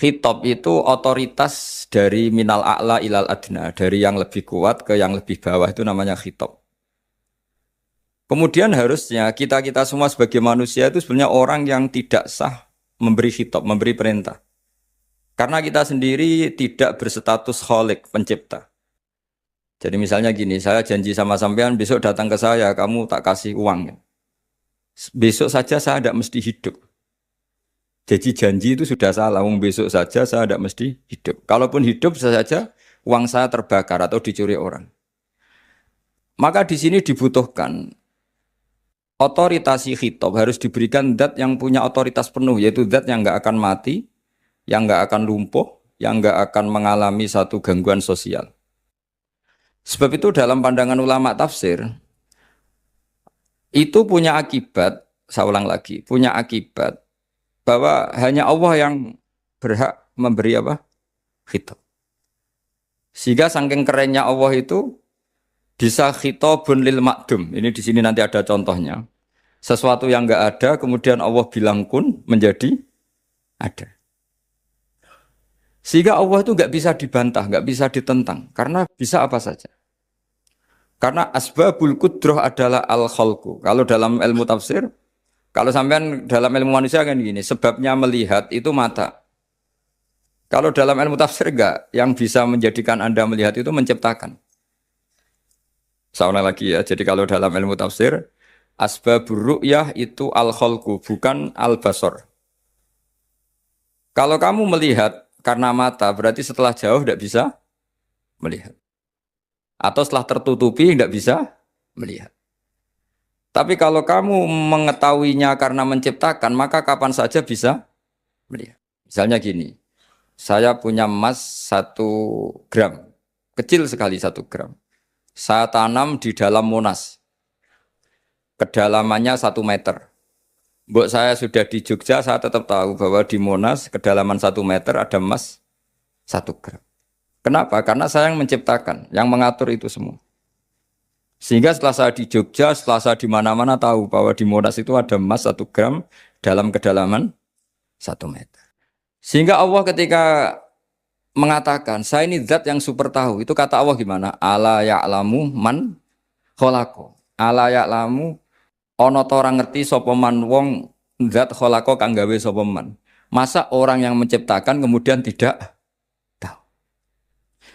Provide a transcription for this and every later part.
Khitab itu otoritas dari minal a'la ilal adna, dari yang lebih kuat ke yang lebih bawah itu namanya khitab. Kemudian harusnya kita semua sebagai manusia itu sebenarnya orang yang tidak sah memberi khitab, memberi perintah. Karena kita sendiri tidak berstatus khalik, pencipta. Jadi misalnya gini, saya janji sama sampean besok datang ke saya, kamu tak kasih uang. Besok saja saya tidak mesti hidup. Jadi janji itu sudah salah, besok saja saya tidak mesti hidup. Kalaupun hidup saja, uang saya terbakar atau dicuri orang. Maka di sini dibutuhkan otoritasi khitab harus diberikan zat yang punya otoritas penuh, yaitu zat yang nggak akan mati, yang nggak akan lumpuh, yang nggak akan mengalami satu gangguan sosial. Sebab itu dalam pandangan ulama tafsir, itu punya akibat, saya ulang lagi, punya akibat bahwa hanya Allah yang berhak memberi apa? Khitab. Sehingga saking kerennya Allah itu bisa khitabun lil makdum. Ini di sini nanti ada contohnya. Sesuatu yang enggak ada, kemudian Allah bilang kun menjadi ada. Sehingga Allah itu enggak bisa dibantah, enggak bisa ditentang. Karena bisa apa saja. Karena asbabul qudrah adalah al-khalqu. Kalau dalam ilmu tafsir, kalau sampean dalam ilmu manusia kan gini, sebabnya melihat itu mata. Kalau dalam ilmu tafsir enggak, yang bisa menjadikan Anda melihat itu menciptakan. Saya lagi ya, jadi kalau dalam ilmu tafsir, asbabur ru'yah itu al-khalqu, bukan al-basar. Kalau kamu melihat karena mata, berarti setelah jauh tidak bisa melihat. Atau setelah tertutupi tidak bisa melihat. Tapi kalau kamu mengetahuinya karena menciptakan, maka kapan saja bisa melihat. Misalnya gini, saya punya emas 1 gram, kecil sekali 1 gram. Saya tanam di dalam Monas, kedalamannya 1 meter. Mbok saya sudah di Jogja, saya tetap tahu bahwa di Monas kedalaman 1 meter ada emas 1 gram. Kenapa? Karena saya yang menciptakan, yang mengatur itu semua. Sehingga setelah saya di Jogja, setelah saya di mana-mana tahu bahwa di Monas itu ada emas 1 gram dalam kedalaman 1 meter. Sehingga Allah ketika mengatakan, saya ini zat yang super tahu. Itu kata Allah gimana? Ala ya'lamu man kholako. Ala ya'lamu ono to orang ngerti sapa man wong zat kholako kang gawe sapa man. Masa orang yang menciptakan kemudian tidak tahu?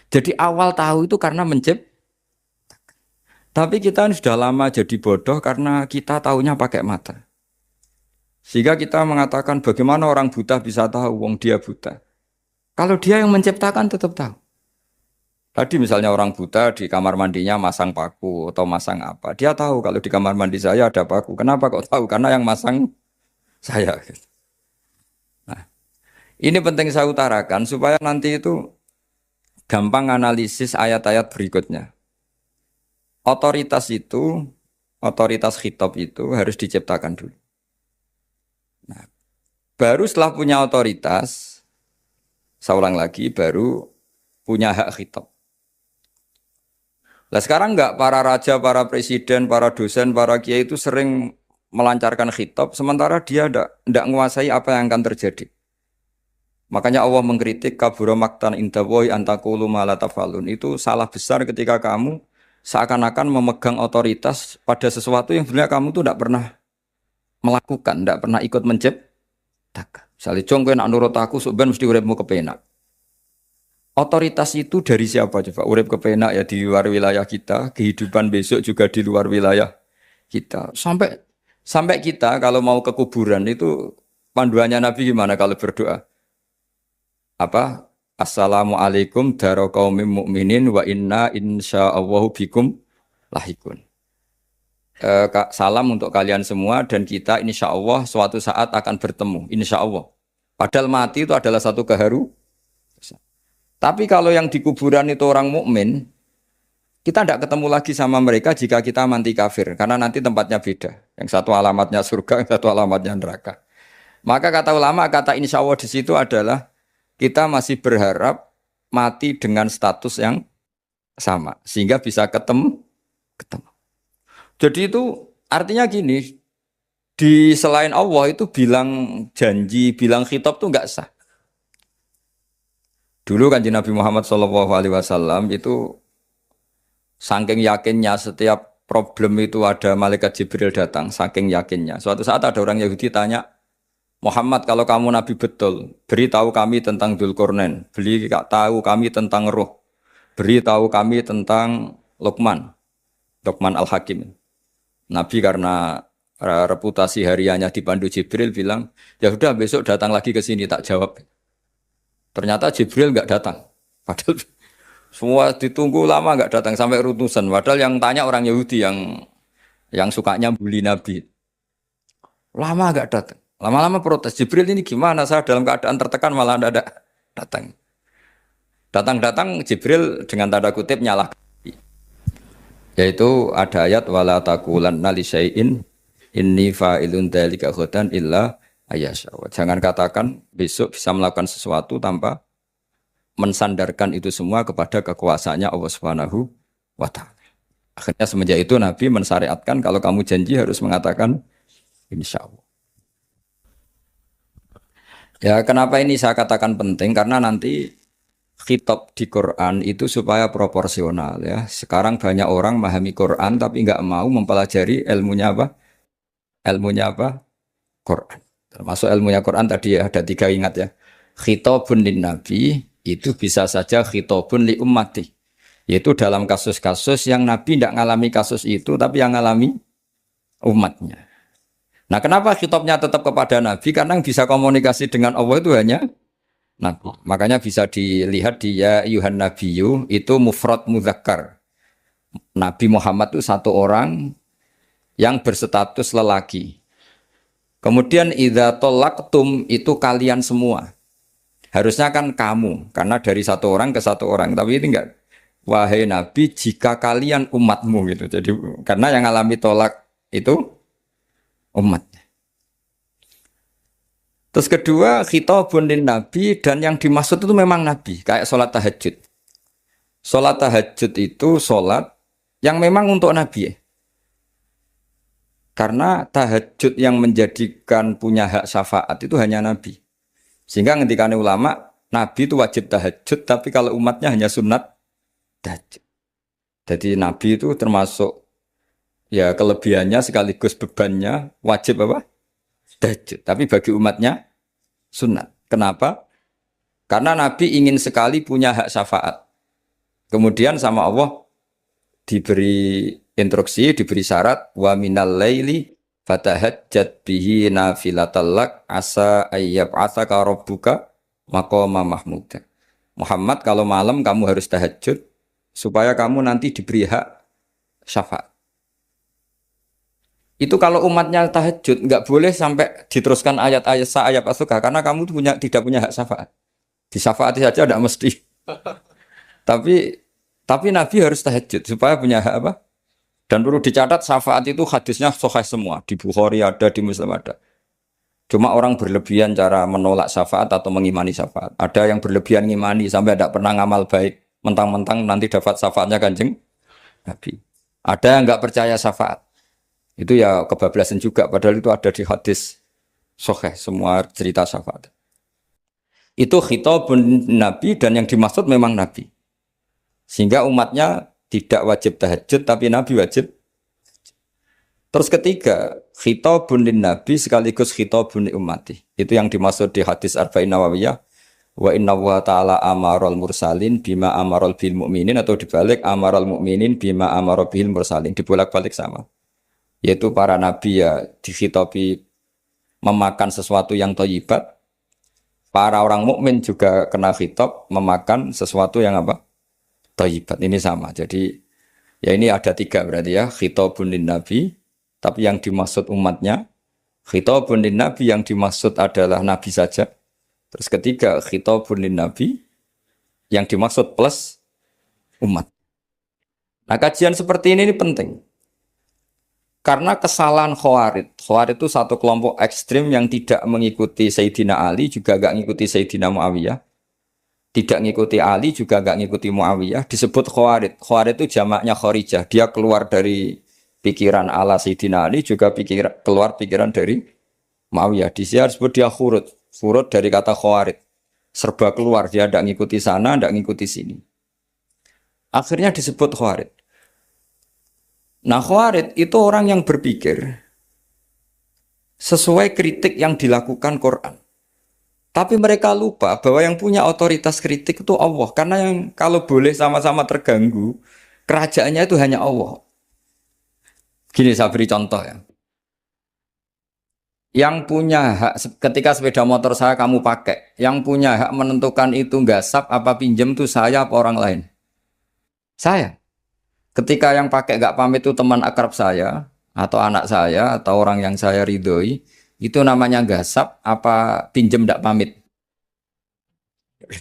Jadi awal tahu itu karena menciptakan. Tapi kita sudah lama jadi bodoh karena kita tahunya pakai mata. Sehingga kita mengatakan bagaimana orang buta bisa tahu wong dia buta. Kalau dia yang menciptakan tetap tahu. Tadi misalnya orang buta di kamar mandinya masang paku atau masang apa. Dia tahu kalau di kamar mandi saya ada paku. Kenapa kok tahu? Karena yang masang saya. Nah, ini penting saya utarakan supaya nanti itu gampang analisis ayat-ayat berikutnya. Otoritas itu, otoritas khitab itu harus diciptakan dulu. Nah, baru setelah punya otoritas, saya ulang lagi, baru punya hak khitab. Nah sekarang enggak para raja, para presiden, para dosen, para kiai itu sering melancarkan khitab, sementara dia enggak menguasai apa yang akan terjadi. Makanya Allah mengkritik kabura maktan indawohi antakulu malatafalun. Itu salah besar ketika kamu seakan-akan memegang otoritas pada sesuatu yang sebenarnya kamu tuh enggak pernah melakukan, enggak pernah ikut menciptakan. Misalnya, jong kowe nak nurut aku, sebenarnya mesti uripmu kepenak. Otoritas itu dari siapa coba? Urip kepenak ya di luar wilayah kita, kehidupan besok juga di luar wilayah kita. Sampai kita kalau mau ke kuburan itu panduannya Nabi gimana kalau berdoa? Apa? Assalamualaikum daro qaumim mukminin wa inna insyaallahu bikum lahikun. Salam untuk kalian semua dan kita insya Allah suatu saat akan bertemu, insya Allah. Padahal mati itu adalah satu keharusan. Tapi kalau yang di kuburan itu orang mukmin, kita tidak ketemu lagi sama mereka jika kita mati kafir, karena nanti tempatnya beda. Yang satu alamatnya surga, yang satu alamatnya neraka. Maka kata ulama, kata insya Allah di situ adalah kita masih berharap mati dengan status yang sama, sehingga bisa ketemu. Jadi itu artinya gini, di selain Allah itu bilang janji, bilang khitab itu enggak sah. Dulu kan Nabi Muhammad SAW itu saking yakinnya setiap problem itu ada malaikat Jibril datang, saking yakinnya. Suatu saat ada orang Yahudi tanya, Muhammad kalau kamu Nabi betul, beritahu kami tentang Dzulqarnain, beritahu kami tentang Ruh, beritahu kami tentang Luqman Al-Hakim. Nabi karena reputasi hariannya dipandu Jibril bilang, ya sudah besok datang lagi ke sini tak jawab. Ternyata Jibril nggak datang. Padahal semua ditunggu lama nggak datang sampai utusan. Padahal yang tanya orang Yahudi yang sukanya bully Nabi. Lama nggak datang. Lama-lama protes. Jibril ini gimana? Saya dalam keadaan tertekan malah ada datang. Datang-datang Jibril dengan tanda kutip nyalah. Yaitu ada ayat wala taqulanna li syai'in inni fa'ilun dzalika ghadan illa ayasya. Jangan katakan besok bisa melakukan sesuatu tanpa mensandarkan itu semua kepada kekuasaannya Allah Subhanahu wa taala. Akhirnya semenjak itu Nabi mensyariatkan kalau kamu janji harus mengatakan insyaallah. Ya, kenapa ini saya katakan penting? Karena nanti khitab di Quran itu supaya proporsional ya. Sekarang banyak orang memahami Quran tapi nggak mau mempelajari ilmunya apa? Ilmunya apa? Quran. Termasuk ilmunya Quran tadi ya, ada 3 ingat ya. Khitabun lin nabi itu bisa saja khitabun li ummati. Yaitu dalam kasus-kasus yang Nabi tidak ngalami kasus itu tapi yang ngalami umatnya. Nah, kenapa khitabnya tetap kepada Nabi? Karena yang bisa komunikasi dengan Allah itu hanya Nabi. Makanya bisa dilihat di ya Yuhan Nabiyu itu mufrad mudzakkar. Nabi Muhammad itu satu orang yang berstatus lelaki. Kemudian idza talaqtum itu kalian semua. Harusnya kan kamu, karena dari satu orang ke satu orang. Tapi ini enggak. Wahai Nabi, jika kalian umatmu gitu. Jadi karena yang alami tolak itu umatnya. Terus kedua, khitabun lin nabi dan yang dimaksud itu memang nabi, kayak sholat tahajud. Sholat tahajud itu sholat yang memang untuk nabi. Karena tahajud yang menjadikan punya hak syafaat itu hanya nabi. Sehingga ngendikane ulama, nabi itu wajib tahajud, tapi kalau umatnya hanya sunat tahajud. Jadi nabi itu termasuk ya kelebihannya sekaligus bebannya wajib apa? Tahajud. Tapi bagi umatnya sunat. Kenapa? Karena Nabi ingin sekali punya hak syafaat. Kemudian sama Allah diberi instruksi, diberi syarat wa minal laili fatahajjat bihi nafilatallak asa ayyab'atsaka rabbuka maqama mahmuda. Muhammad kalau malam kamu harus tahajud supaya kamu nanti diberi hak syafaat. Itu kalau umatnya tahajud nggak boleh sampai diteruskan ayat-ayat sa'ayat asuka karena kamu tidak punya hak syafaat. Disyafaati saja tidak mesti. tapi Nabi harus tahajud supaya punya hak apa? Dan perlu dicatat syafaat itu hadisnya sahih semua. Di Bukhari ada, di Muslim ada. Cuma orang berlebihan cara menolak syafaat atau mengimani syafaat. Ada yang berlebihan ngimani sampai tidak pernah ngamal baik. Mentang-mentang nanti dapat syafaatnya Kanjeng Nabi. Ada yang nggak percaya syafaat. Itu ya kebablasan juga, padahal itu ada di hadis sahih semua cerita syafaat. Itu khitabun Nabi dan yang dimaksud memang Nabi. Sehingga umatnya tidak wajib tahajud tapi Nabi wajib. Terus ketiga, khitabun lin Nabi sekaligus khitabun li ummati. Itu yang dimaksud di hadis Arba'in Nawawiyah. Wa inna wa ta'ala amarul mursalin bima amarul bil mu'minin atau dibalik amarul mu'minin bima amarul bil mursalin. Dibolak-balik sama. Yaitu para nabi ya dikhitabi memakan sesuatu yang thayyibat. Para orang mukmin juga kena khitab memakan sesuatu yang apa? Thayyibat. Ini sama. Jadi ya ini ada 3 berarti ya. Khitabun lin nabi, tapi yang dimaksud umatnya. Khitabun lin nabi yang dimaksud adalah nabi saja. Terus ketiga, khitabun lin nabi yang dimaksud plus umat. Nah, kajian seperti ini penting. Karena kesalahan Khawarij. Khawarij itu satu kelompok ekstrim yang tidak mengikuti Sayyidina Ali, juga gak mengikuti Sayyidina Muawiyah. Tidak mengikuti Ali, juga gak mengikuti Muawiyah. Disebut Khawarij. Khawarij itu jamaknya Kharijah. Dia keluar dari pikiran ala Sayyidina Ali, juga keluar pikiran dari Muawiyah. Di sini disebut dia khurud. Khurud dari kata Khawarij. serba keluar, dia tidak ngikuti sana, tidak ngikuti sini. Akhirnya disebut khawarij. Nah khawarij itu orang yang berpikir sesuai kritik yang dilakukan Quran. Tapi mereka lupa bahwa yang punya otoritas kritik itu Allah. Karena yang kalau boleh sama-sama terganggu, kerajaannya itu hanya Allah. Gini saya beri contoh ya. Yang punya hak ketika sepeda motor saya kamu pakai, yang punya hak menentukan itu gasap apa pinjam itu saya apa orang lain? Saya. Ketika yang pakai gak pamit itu teman akrab saya atau anak saya atau orang yang saya ridhoi, itu namanya gasap apa pinjam gak pamit?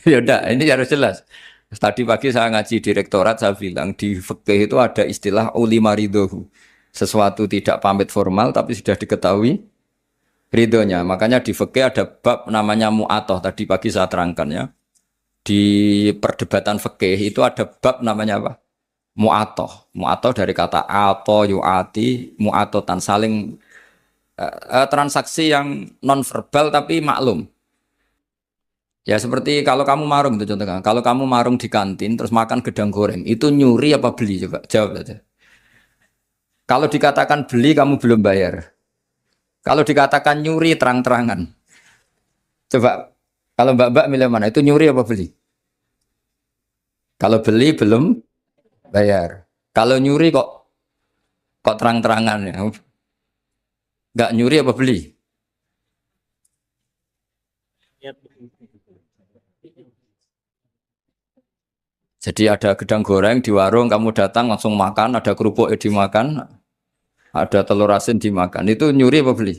Ya udah, ini harus jelas. Tadi pagi saya ngaji direktorat, saya bilang di fikih itu ada istilah ulima ridhohu. Sesuatu tidak pamit formal tapi sudah diketahui ridhonya. Makanya di fikih ada bab namanya mu'atoh. Tadi pagi saya terangkan ya. Di perdebatan fikih itu ada bab namanya apa? Mu'atoh. Mu'atoh dari kata ato, yu'ati, mu'atotan. Saling transaksi yang non verbal tapi maklum. Ya seperti kalau kamu marung itu contohnya. Kalau kamu marung di kantin terus makan gedang goreng, itu nyuri apa beli coba? Jawab saja. Kalau dikatakan beli kamu belum bayar. Kalau dikatakan nyuri terang-terangan. Coba kalau Mbak-mbak milih mana? Itu nyuri apa beli? Kalau beli belum bayar. Kalau nyuri kok terang-terangan ya. Enggak nyuri apa beli? Jadi ada gedang goreng di warung, kamu datang langsung makan, ada kerupuk dimakan, ada telur asin dimakan. Itu nyuri apa beli?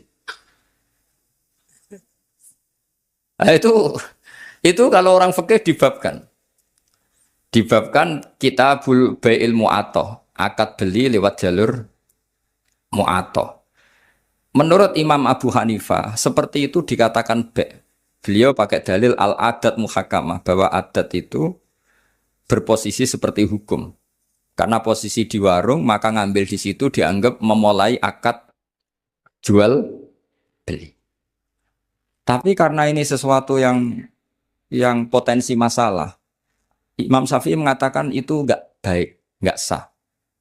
Nah, itu kalau orang fikih dibabkan kita bai'il mu'atoh, akad beli lewat jalur mu'atoh. Menurut Imam Abu Hanifah, seperti itu dikatakan beliau pakai dalil al-adat muhakamah, bahwa adat itu berposisi seperti hukum. Karena posisi di warung, maka ngambil di situ dianggap memulai akad jual beli. Tapi karena ini sesuatu yang potensi masalah, Imam Syafi'i mengatakan itu enggak baik, enggak sah.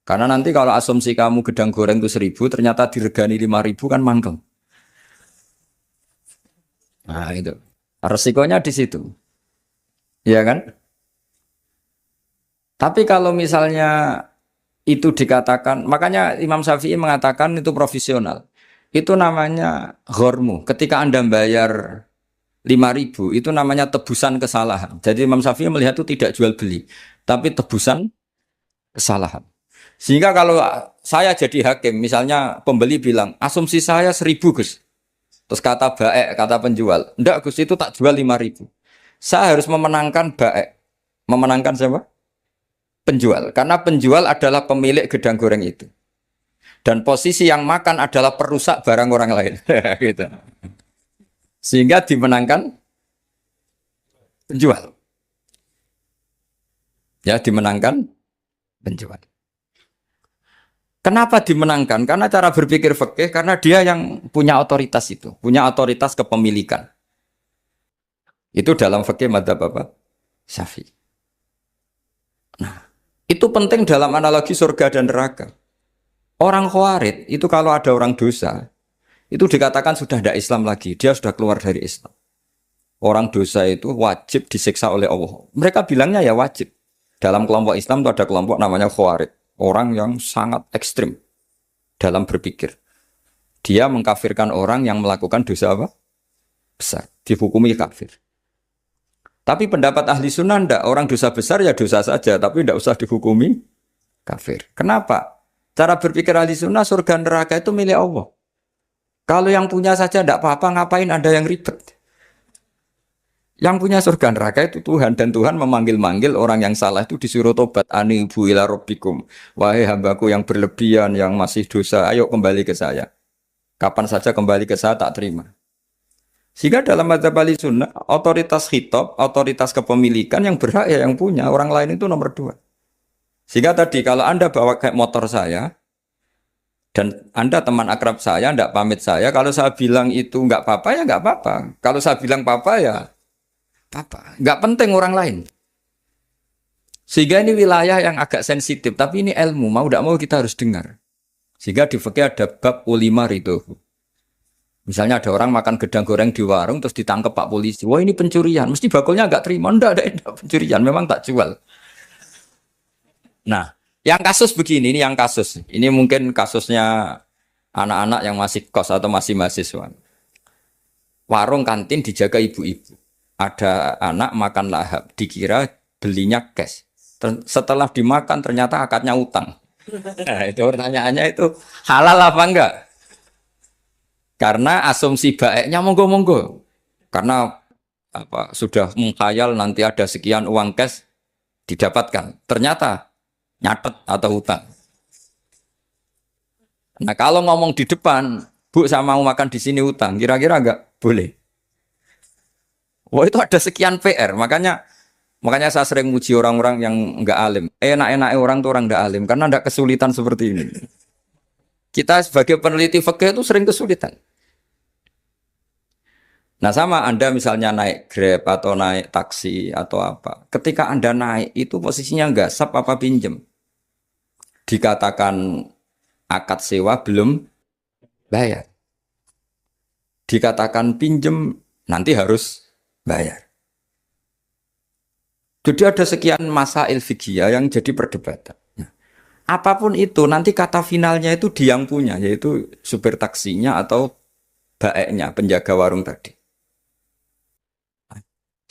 Karena nanti kalau asumsi kamu gedang goreng itu 1.000, ternyata diregani 5.000 kan mangkel. Nah itu, resikonya di situ. Iya kan? Tapi kalau misalnya itu dikatakan, makanya Imam Syafi'i mengatakan itu profesional. Itu namanya ghormu. Ketika Anda bayar 5.000, itu namanya tebusan kesalahan. Jadi Imam Syafi'i melihat itu tidak jual beli, tapi tebusan kesalahan. Sehingga kalau saya jadi hakim, misalnya pembeli bilang, asumsi saya 1.000 Gus. Terus kata kata penjual, enggak Gus itu tak jual 5.000. Saya harus memenangkan Memenangkan siapa? Penjual. Karena penjual adalah pemilik gedang goreng itu. Dan posisi yang makan adalah perusak barang orang lain. Gitu. Sehingga dimenangkan penjual. Ya, dimenangkan penjual. Kenapa dimenangkan? Karena cara berpikir fikih, karena dia yang punya otoritas itu, punya otoritas kepemilikan. Itu dalam fikih madzhab apa? Syafi'i. Nah, itu penting dalam analogi surga dan neraka. Orang khawarij itu kalau ada orang dosa, itu dikatakan sudah tidak Islam lagi, dia sudah keluar dari Islam. Orang dosa itu wajib disiksa oleh Allah. Mereka bilangnya ya wajib. Dalam kelompok Islam itu ada kelompok namanya khawarij. Orang yang sangat ekstrim dalam berpikir. Dia mengkafirkan orang yang melakukan dosa apa? Besar. Dihukumi kafir. Tapi pendapat ahli sunnah enggak. Orang dosa besar ya dosa saja. Tapi enggak usah dihukumi kafir. Kenapa? Cara berpikir ahli sunnah surga neraka itu milik Allah. Kalau yang punya saja enggak apa-apa, ngapain ada yang ribet? Yang punya surga neraka itu Tuhan, dan Tuhan memanggil-manggil orang yang salah itu disuruh tobat. Anibu ila rabbikum, wahai hambaku yang berlebihan, yang masih dosa, ayo kembali ke saya. Kapan saja kembali ke saya tak terima. Sehingga dalam madzhab ahli sunnah, otoritas khitab, otoritas kepemilikan yang berhak ya yang punya, orang lain itu nomor 2. Sehingga tadi kalau Anda bawa kayak motor saya, dan Anda teman akrab saya, enggak pamit saya, kalau saya bilang itu enggak apa-apa ya enggak apa-apa. Kalau saya bilang apa-apa ya apa? Nggak penting orang lain. Sehingga ini wilayah yang agak sensitif, tapi ini ilmu, mau tidak mau kita harus dengar. Sehingga di fikih ada bab ulima itu. Misalnya ada orang makan gedang goreng di warung terus ditangkap Pak polisi. Wah ini pencurian, mesti bakulnya nggak terima. Enggak pencurian, memang tak jual. Nah, yang kasus begini, ini yang kasus. Ini mungkin kasusnya anak-anak yang masih kos atau masih mahasiswa. Warung kantin dijaga ibu-ibu. Ada anak makan lahap, dikira belinya cash. Setelah dimakan ternyata akadnya utang. Nah, itu pertanyaannya itu halal apa enggak? Karena asumsi baiknya monggo-monggo. Karena apa sudah menghayal nanti ada sekian uang cash didapatkan. Ternyata nyatet atau utang. Nah, kalau ngomong di depan, Bu saya mau makan di sini utang, kira-kira enggak boleh. Wah, itu ada sekian PR, Makanya saya sering muji orang-orang yang enggak alim. Enak-enak orang tuh orang enggak alim karena enggak kesulitan seperti ini. Kita sebagai peneliti fikih itu sering kesulitan. Nah sama Anda misalnya naik Grab atau naik taksi atau apa. Ketika Anda naik itu posisinya enggak sap apa pinjem. Dikatakan akad sewa belum bayar. Dikatakan pinjem nanti harus bayar. Jadi ada sekian masail fikih yang jadi perdebatan. Nah, apapun itu nanti kata finalnya itu dia yang punya, yaitu supir taksinya atau baeknya, penjaga warung tadi.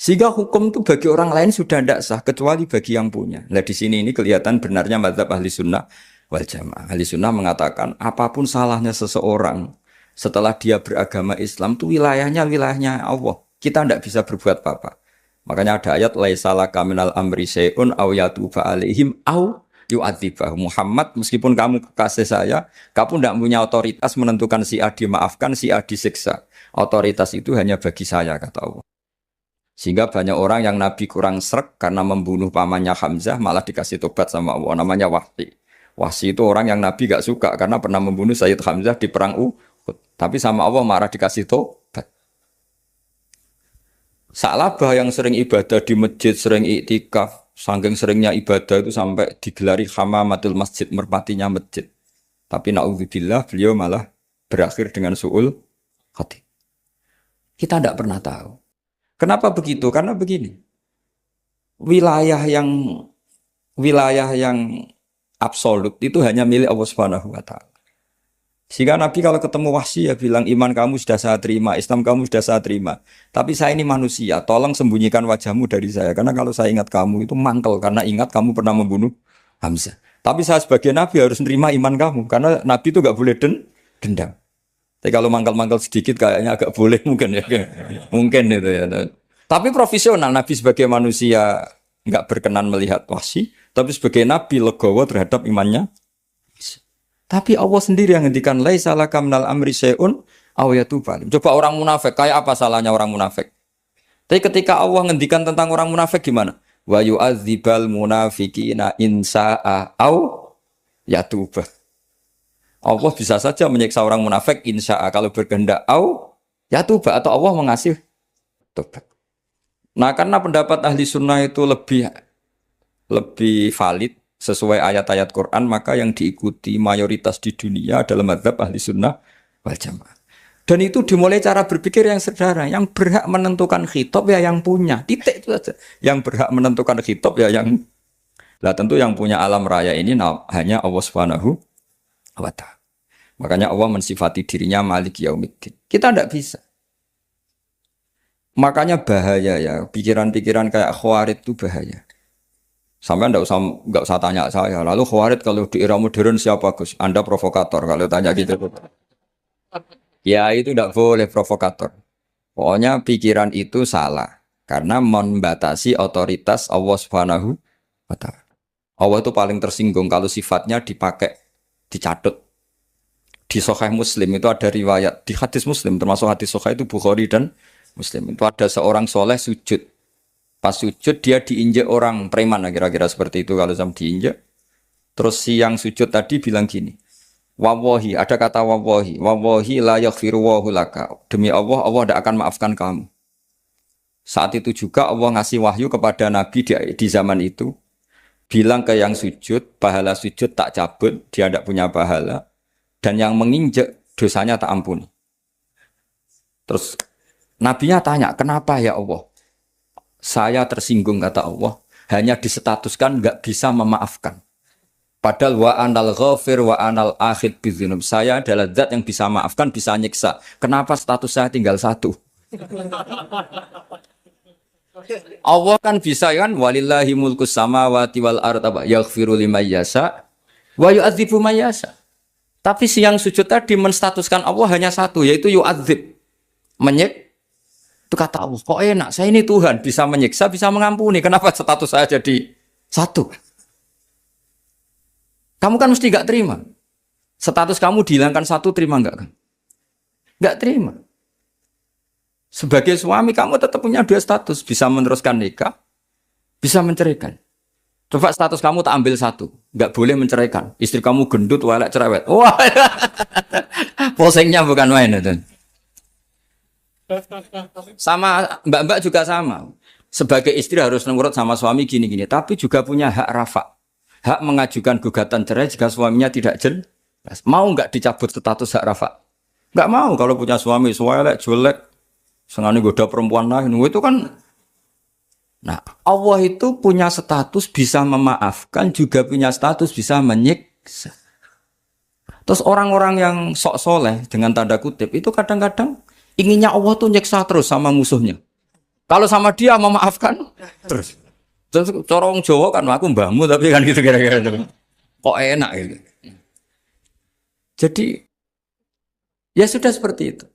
Sehingga hukum itu bagi orang lain sudah tidak sah kecuali bagi yang punya. Nah di sini ini kelihatan benarnya mazhab ahli sunnah wal jamaah. Ahli sunnah mengatakan apapun salahnya seseorang setelah dia beragama Islam itu wilayahnya Allah. Kita tidak bisa berbuat apa-apa. Makanya ada ayat laisalaka minal amri syai'un aw yatuba alaihim aw yu'adzibah. Muhammad meskipun kamu kekasih saya, kamu tidak punya otoritas menentukan si A dimaafkan, si A disiksa. Otoritas itu hanya bagi saya kata Allah. Sehingga banyak orang yang Nabi kurang srek karena membunuh pamannya Hamzah malah dikasih tobat sama Allah. Namanya Wahsi. Wahsi itu orang yang Nabi gak suka karena pernah membunuh Sayyid Hamzah di perang Uhud. Tapi sama Allah marah dikasih tobat. Sa'labah yang sering ibadah di masjid, sering iktikaf, saking seringnya ibadah itu sampai digelari hamamatul masjid, merpatinya masjid. Tapi na'udzubillah beliau malah berakhir dengan su'ul khatib. Kita tidak pernah tahu. Kenapa begitu? Karena begini. Wilayah yang absolut itu hanya milik Allah Subhanahu wa taala. Sehingga Nabi kalau ketemu Wahsy ya bilang iman kamu sudah saya terima, Islam kamu sudah saya terima. Tapi saya ini manusia, tolong sembunyikan wajahmu dari saya. Karena kalau saya ingat kamu itu mangkel karena ingat kamu pernah membunuh Hamzah. Tapi saya sebagai Nabi harus nerima iman kamu karena Nabi itu gak boleh dendam. Tapi kalau mangkal-mangkal sedikit kayaknya agak boleh mungkin ya. Mungkin itu ya. Tapi profesional Nabi sebagai manusia nggak berkenan melihat Wahsy, tapi sebagai Nabi legowo terhadap imannya. Tapi Allah sendiri yang ngendikan laisa laka minal amri syai'un aw yatuba. Coba orang munafik, kayak apa salahnya orang munafik? Tapi ketika Allah ngendikan tentang orang munafik gimana? Wa yu'adzibal munafiqina in sa'a aw yatuba. Allah bisa saja menyiksa orang munafik insya'a kalau berkehendak aw yatuba atau Allah mengasih tobat. Nah, karena pendapat ahli sunnah itu lebih valid sesuai ayat-ayat Quran, maka yang diikuti mayoritas di dunia adalah mazhab ahli sunnah wal jamaah. Dan itu dimulai cara berpikir yang sederhana. Yang berhak menentukan khitab ya yang punya. Titik itu saja. Yang berhak menentukan khitab ya yang... Lah tentu yang punya alam raya ini hanya Allah Subhanahu wa ta'ala. Makanya Allah mensifati dirinya Malik Yaumiddin. Kita tidak bisa. Makanya bahaya ya. Pikiran-pikiran kayak Khawarij itu bahaya. Sampai nggak usah tanya saya. Lalu Khawarij kalau di era modern siapa Gus? Anda provokator kalau tanya gitu. Ya itu tidak boleh provokator. Pokoknya pikiran itu salah karena membatasi otoritas Allah Subhanahu wa ta'ala. Allah itu paling tersinggung kalau sifatnya dipakai, dicatut. Di Sahih Muslim itu ada riwayat, di hadis Muslim termasuk hadis Sahih itu Bukhari dan Muslim. Itu ada seorang soleh sujud. Pas sujud dia diinjek orang preman, kira-kira seperti itu kalau sama diinjek. Terus si yang sujud tadi bilang gini, wawahi, ada kata wawahi la yaghfiru wahu laka. Demi Allah, Allah tidak akan maafkan kamu. Saat itu juga Allah ngasih wahyu kepada Nabi di zaman itu. Bilang ke yang sujud, pahala sujud tak cabut, dia tidak punya pahala. Dan yang menginjek, dosanya tak ampuni. Terus Nabinya tanya, kenapa ya Allah? Saya tersinggung, kata Allah. Hanya disetatuskan nggak bisa memaafkan. Padahal wa anal ghafir wa anal akhid bidzunub. Saya adalah zat yang bisa maafkan, bisa nyiksa. Kenapa status saya tinggal satu? Allah kan bisa kan walillahi mulkus samawati wal ardh yaghfiru liman yasha wa yu'adzibu man yasha. Tapi si yang sujud tadi menstatuskan Allah hanya satu, yaitu yu'adzib. Menyik. Itu kata Allah, kok enak, saya ini Tuhan, bisa menyiksa, bisa mengampuni. Kenapa status saya jadi satu? Kamu kan mesti gak terima. Status kamu dihilangkan satu, terima enggak kan? Gak terima. Sebagai suami kamu tetap punya dua status. Bisa meneruskan nikah, bisa menceraikan. Coba status kamu tak ambil satu. Gak boleh menceraikan. Istri kamu gendut, walek, cerewet. Wah, posengnya bukan main itu. Sama mbak-mbak juga sama. Sebagai istri harus nurut sama suami gini-gini. Tapi juga punya hak rafa. Hak mengajukan gugatan cerai jika suaminya tidak jelas. Mau nggak dicabut status hak rafa? Nggak mau kalau punya suami suwelek, jelek, sengaja goda perempuan lain. Itu kan. Nah, Allah itu punya status bisa memaafkan, juga punya status bisa menyiksa. Terus orang-orang yang sok soleh dengan tanda kutip itu kadang-kadang inginnya Allah tuh nyiksa terus sama musuhnya. Kalau sama dia memaafkan terus. Terus corong Jawa kan aku mbahmu tapi kan gitu kira-kira. Kok enak gitu. Jadi ya sudah seperti itu.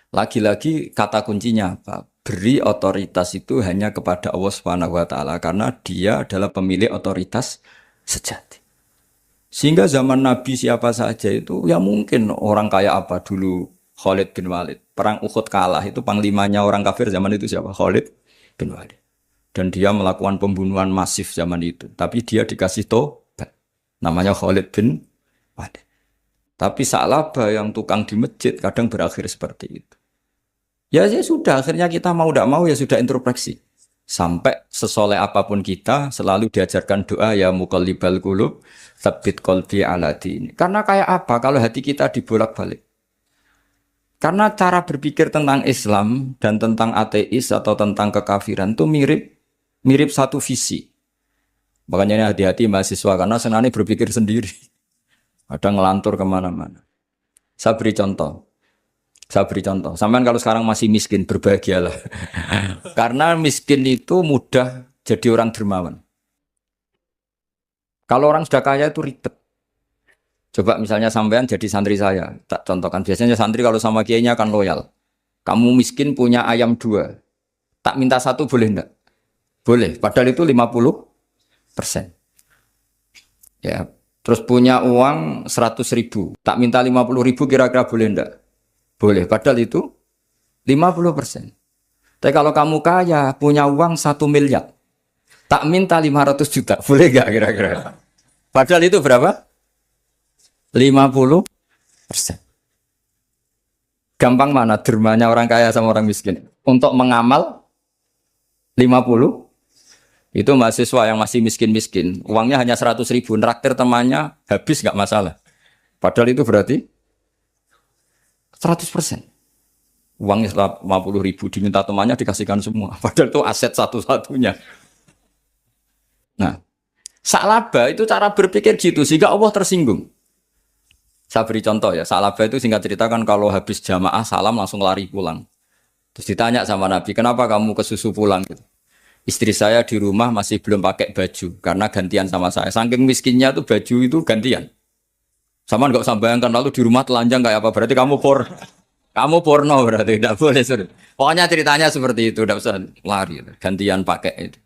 Lagi-lagi kata kuncinya apa? Beri otoritas itu hanya kepada Allah Subhanahu wa taala karena dia adalah pemilik otoritas sejati. Sehingga zaman Nabi siapa saja itu ya mungkin orang kaya apa dulu Khalid bin Walid. Perang Uhud kalah itu panglimanya orang kafir zaman itu siapa? Khalid bin Walid. Dan dia melakukan pembunuhan masif zaman itu. Tapi dia dikasih tobat. Namanya Khalid bin Walid. Tapi Sa'labah yang tukang di masjid kadang berakhir seperti itu. Ya sudah, akhirnya kita mau tidak mau ya sudah introspeksi. Sampai sesoleh apapun kita selalu diajarkan doa ya muqallibal qulub tsabbit qalbi ala din. Karena kayak apa kalau hati kita dibolak-balik? Karena cara berpikir tentang Islam dan tentang ateis atau tentang kekafiran itu mirip satu visi. Makanya ini hati-hati mahasiswa karena senangnya berpikir sendiri. Ada ngelantur kemana-mana. Saya beri contoh. Sampai kalau sekarang masih miskin, berbahagialah. Karena miskin itu mudah jadi orang dermawan. Kalau orang sudah kaya itu ribet. Coba misalnya sampean jadi santri saya. Tak contohkan. Biasanya santri kalau sama kiainya akan loyal. Kamu miskin punya ayam 2. Tak minta 1 boleh enggak? Boleh, padahal itu 50%. Ya, terus punya uang 100.000, tak minta 50.000 kira-kira boleh enggak? Boleh, padahal itu 50%. Tapi kalau kamu kaya, punya uang 1 miliar, tak minta 500 juta, boleh enggak kira-kira? Padahal itu berapa? 50%. Gampang mana dermanya orang kaya sama orang miskin? Untuk mengamal 50%. Itu mahasiswa yang masih miskin-miskin. Uangnya hanya 100.000. Nraktir temannya habis nggak masalah. Padahal itu berarti 100%. Uangnya 50.000 diminta temannya dikasihkan semua. Padahal itu aset satu-satunya. Nah, Sa'labah itu cara berpikir gitu. Sehingga Allah tersinggung. Saya beri contoh ya. Sa'labah itu singkat cerita kan kalau habis jamaah salam langsung lari pulang. Terus ditanya sama Nabi, kenapa kamu kesusu pulang gitu? Istri saya di rumah masih belum pakai baju karena gantian sama saya. Saking miskinnya tuh baju itu gantian. Sama nggak usah bayangkan lalu di rumah telanjang kayak apa? Berarti kamu porno berarti tidak boleh. Suruh. Pokoknya ceritanya seperti itu, tidak usah lari. Gantian pakai itu.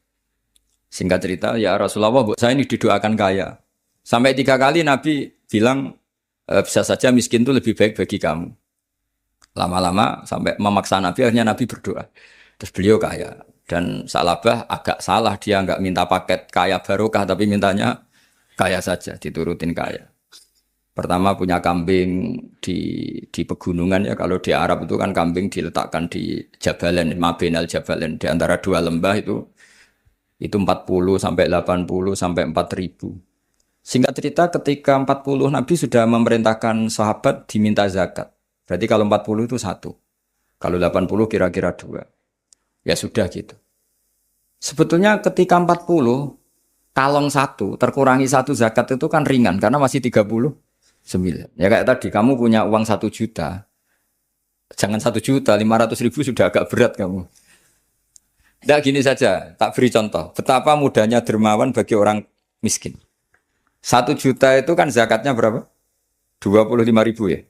Singkat cerita, ya Rasulullah, bu saya ini didoakan kaya. Sampai 3 kali Nabi bilang bisa saja miskin itu lebih baik bagi kamu. Lama-lama sampai memaksa Nabi, akhirnya Nabi berdoa. Terus beliau kaya. Dan Sa'labah agak salah, dia nggak minta paket kaya barokah, tapi mintanya kaya saja, diturutin kaya. Pertama punya kambing di pegunungan ya. Kalau di Arab itu kan kambing diletakkan di Jabalen, Mabinal Jabalen di antara dua lembah itu 40 sampai 80 sampai 4.000. Singkat cerita ketika 40 Nabi sudah memerintahkan sahabat diminta zakat. Berarti kalau 40 itu satu. Kalau 80 kira-kira dua. Ya sudah gitu. Sebetulnya ketika 40 kalong satu terkurangi satu zakat itu kan ringan karena masih 39. Ya kayak tadi kamu punya uang 1 juta, jangan 1 juta, 500.000 sudah agak berat kamu. Tidak gini saja, tak beri contoh. Betapa mudahnya dermawan bagi orang miskin. 1 juta itu kan zakatnya berapa? 25.000 ya.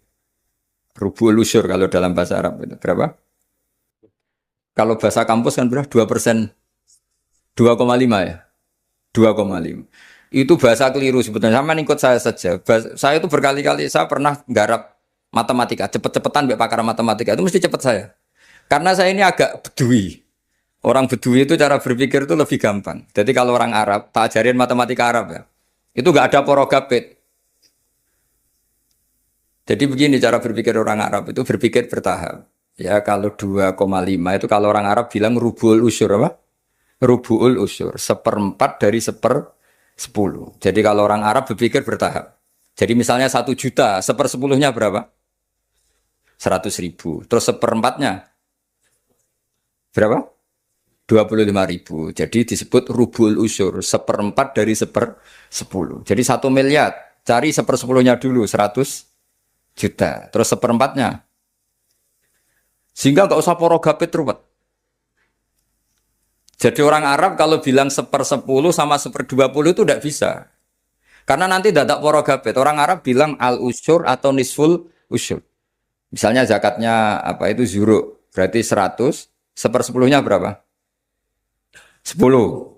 Rubul usyur kalau dalam bahasa Arab itu berapa? Kalau bahasa kampus kan berapa? 2%. 2,5 ya. 2,5. Itu bahasa keliru sebetulnya. Sama ikut saya saja. Saya itu berkali-kali saya pernah garap matematika, cepet-cepetan mbek pakar matematika itu mesti cepet saya. Karena saya ini agak bedui. Orang bedui itu cara berpikir itu lebih gampang. Jadi kalau orang Arab, tak ajarin matematika Arab ya. Itu enggak ada porogapit. Jadi begini cara berpikir orang Arab itu berpikir bertahap. Ya kalau 2,5 itu kalau orang Arab bilang rubul usyur apa? Rubu'ul usyur, 1/4 dari 1/10. Jadi kalau orang Arab berpikir bertahap. Jadi misalnya 1 juta, 1/10-nya berapa? 100.000. Terus 1/4-nya berapa? 25.000. Jadi disebut rubul usyur, 1/4 dari 1/10. Jadi 1 miliar, cari 1/10-nya dulu, 100 juta. Terus 1/4-nya. Sehingga nggak usah porogapit ruwet. Jadi orang Arab kalau bilang 1/10 sama 1/20 itu tidak bisa. Karena nanti dadak porogapit. Orang Arab bilang al-usyur atau nisful usyur. Misalnya zakatnya apa itu zuruk. Berarti 100. 1/10-nya berapa? 10.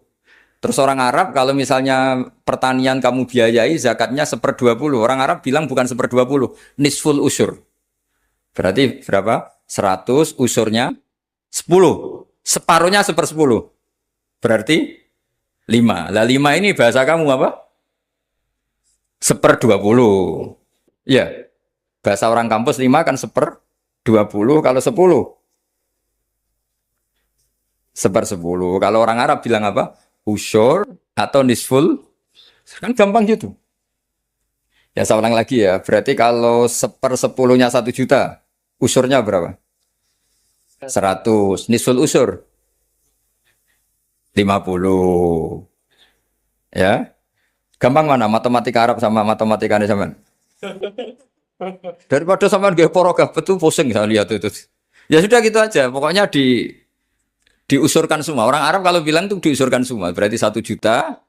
Terus orang Arab kalau misalnya pertanian kamu biayai zakatnya 1/20. Orang Arab bilang bukan 1/20. Nisful usyur. Berarti berapa? 100 usurnya 10. Separuhnya 1/10. Berarti 5. Lah 5 ini bahasa kamu apa? 1/20. Ya. Bahasa orang kampus 5 kan 1/20. Kalau 10 1/10. Kalau orang Arab bilang apa? Usyur atau nisful. Kan gampang gitu. Ya saya ulang lagi ya. Berarti kalau 1/10-nya 1 juta. Usurnya berapa? 100. Nisful usur 50. Ya. Gampang mana matematika Arab sama matematika ini sama? Daripada sama gaya porogaf itu pusing saya lihat itu. Ya sudah gitu aja. Pokoknya diusurkan semua. Orang Arab kalau bilang itu diusurkan semua. Berarti 1 juta.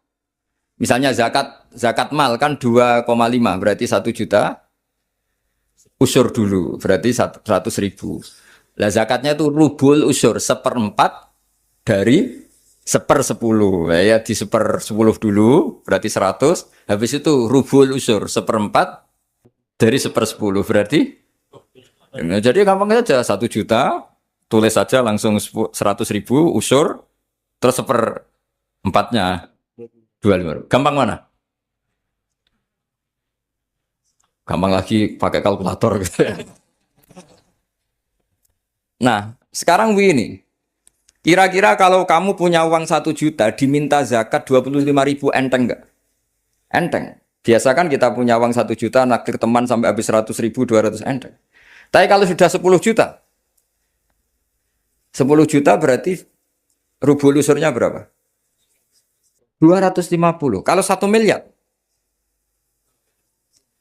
Misalnya zakat mal kan 2,5 berarti 1 juta. Usur dulu berarti 100.000. Lah zakatnya itu rubul usur 1/4 dari 1/10. Ya di 1/10 dulu berarti 100. Habis itu rubul usur 1/4 dari 1/10 berarti. Ya, jadi gampang saja 1 juta tulis saja langsung 100.000 usur terus 1/4-nya 25. Gampang mana? Gampang lagi pakai kalkulator gitu ya. Nah, sekarang begini. Kira-kira kalau kamu punya uang 1 juta, diminta zakat 25.000 enteng enggak? Enteng. Biasa kan kita punya uang 1 juta, naktir teman sampai habis 100.000, 200 enteng. Tapi kalau sudah 10 juta, 10 juta berarti rubul usurnya berapa? 250. Kalau 1 miliar,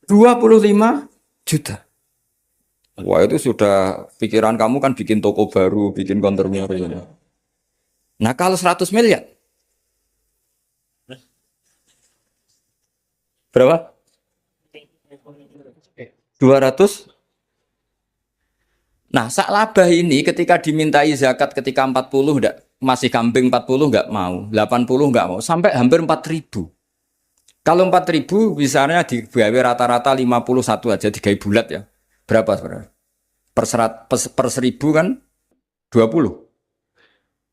25 juta. Wah itu sudah pikiran kamu kan bikin toko baru, bikin konternya. Nah kalau 100 miliar, berapa? 200. Nah sak labah ini ketika dimintai zakat ketika 40 enggak, masih kambing 40 enggak mau, 80 enggak mau, sampai hampir 4.000. Kalau 4.000 misalnya digawe rata-rata 51 aja, digawe bulat ya. Berapa sebenarnya? Per 1.000 kan 20.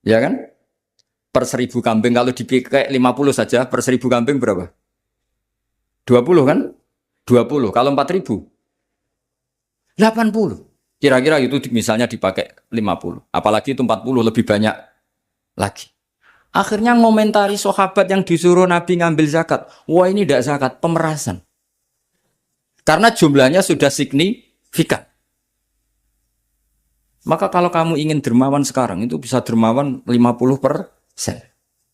Ya kan? Per 1.000 kambing kalau dipakai 50 saja, per 1.000 kambing berapa? 20 kan? 20. Kalau 4.000, 80. Kira-kira itu misalnya dipakai 50. Apalagi itu 40 lebih banyak lagi. Akhirnya ngomentari sahabat yang disuruh Nabi ngambil zakat. Wah ini tidak zakat, pemerasan. Karena jumlahnya sudah signifikan. Maka kalau kamu ingin dermawan sekarang, itu bisa dermawan 50%.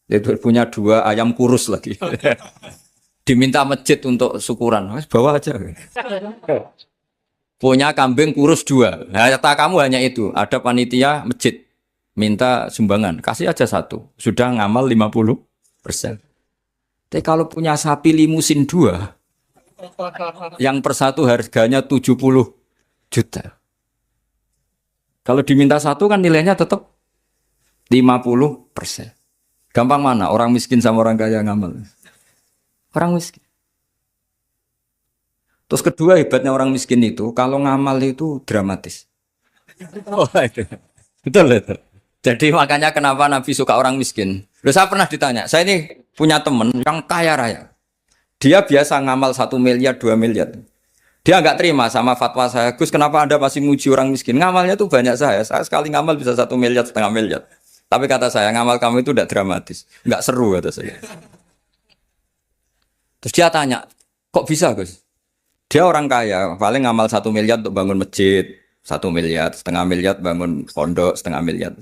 Itu punya 2 ayam kurus lagi. Diminta masjid untuk syukuran. Bawa aja. Punya kambing kurus 2. Nah, kata kamu hanya itu. Ada panitia masjid. Minta sumbangan. Kasih aja 1. Sudah ngamal 50%. Tapi kalau punya sapi limusin 2. Yang per 1 harganya 70 juta. Kalau diminta 1 kan nilainya tetap 50%. Gampang mana? Orang miskin sama orang kaya ngamal. Orang miskin. Terus kedua hebatnya orang miskin itu, kalau ngamal itu dramatis. Oh, itu. Betul itu. Jadi makanya kenapa Nabi suka orang miskin. Loh, saya pernah ditanya, saya ini punya teman yang kaya raya. Dia biasa ngamal 1 miliar, 2 miliar. Dia nggak terima sama fatwa saya, Gus kenapa Anda masih muji orang miskin? Ngamalnya tuh banyak saya sekali ngamal bisa 1 miliar, setengah miliar. Tapi kata saya, ngamal kamu itu tidak dramatis. Nggak seru kata saya. Terus dia tanya, kok bisa Gus? Dia orang kaya, paling ngamal 1 miliar untuk bangun masjid, 1 miliar, setengah miliar bangun pondok, setengah miliar.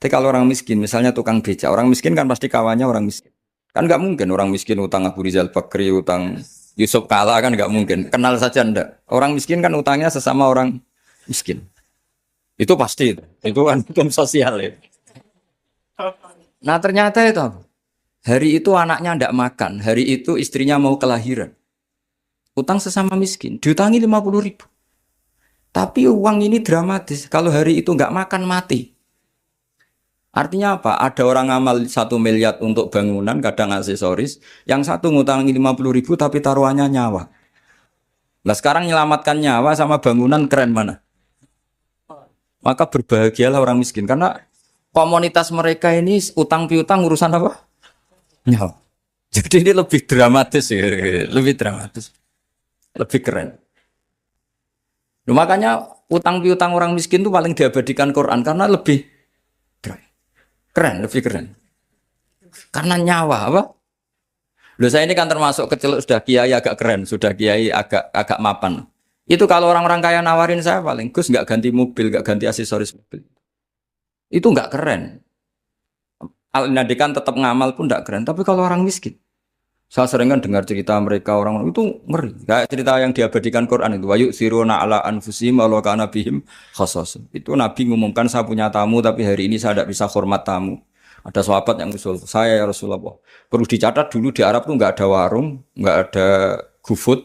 Tapi kalau orang miskin, misalnya tukang beca, orang miskin kan pasti kawannya orang miskin. Kan nggak mungkin orang miskin utang Abu Rizal Bakri, utang Yusuf Kala kan nggak mungkin. Kenal saja ndak. Orang miskin kan utangnya sesama orang miskin. Itu pasti, itu kan hukum sosial ya. Nah ternyata itu, hari itu anaknya ndak makan, hari itu istrinya mau kelahiran. Utang sesama miskin, diutangi 50.000. Tapi uang ini dramatis. Kalau hari itu nggak makan mati. Artinya apa? Ada orang ngamal 1 miliar untuk bangunan, kadang aksesoris. Yang satu ngutangi 50.000 tapi taruhannya nyawa. Nah sekarang menyelamatkan nyawa sama bangunan keren mana? Maka berbahagialah orang miskin. Karena komunitas mereka ini utang piutang urusan apa? Nyawa. Jadi ini lebih dramatis ya. Lebih dramatis. Lebih keren. Nah, makanya utang piutang orang miskin itu paling diabadikan Quran karena lebih keren, lebih keren. Karena nyawa apa? Loh saya ini kan termasuk kecil sudah kiai agak keren, sudah kiai agak mapan. Itu kalau orang-orang kaya nawarin saya paling Gus nggak ganti mobil, nggak ganti aksesoris mobil. Itu nggak keren. Al-Nadikan tetap ngamal pun nggak keren. Tapi kalau orang miskin, saya sering kan dengar cerita mereka orang itu ngeri. Kayak cerita yang diabadikan Quran itu. Wayuk siruna ala anfusihim walau kana bihim khassas. Itu Nabi ngumumkan saya punya tamu tapi hari ini saya tidak bisa hormat tamu. Ada sahabat yang usul saya ya Rasulullah. Perlu dicatat dulu di Arab tuh nggak ada warung, nggak ada GoFood.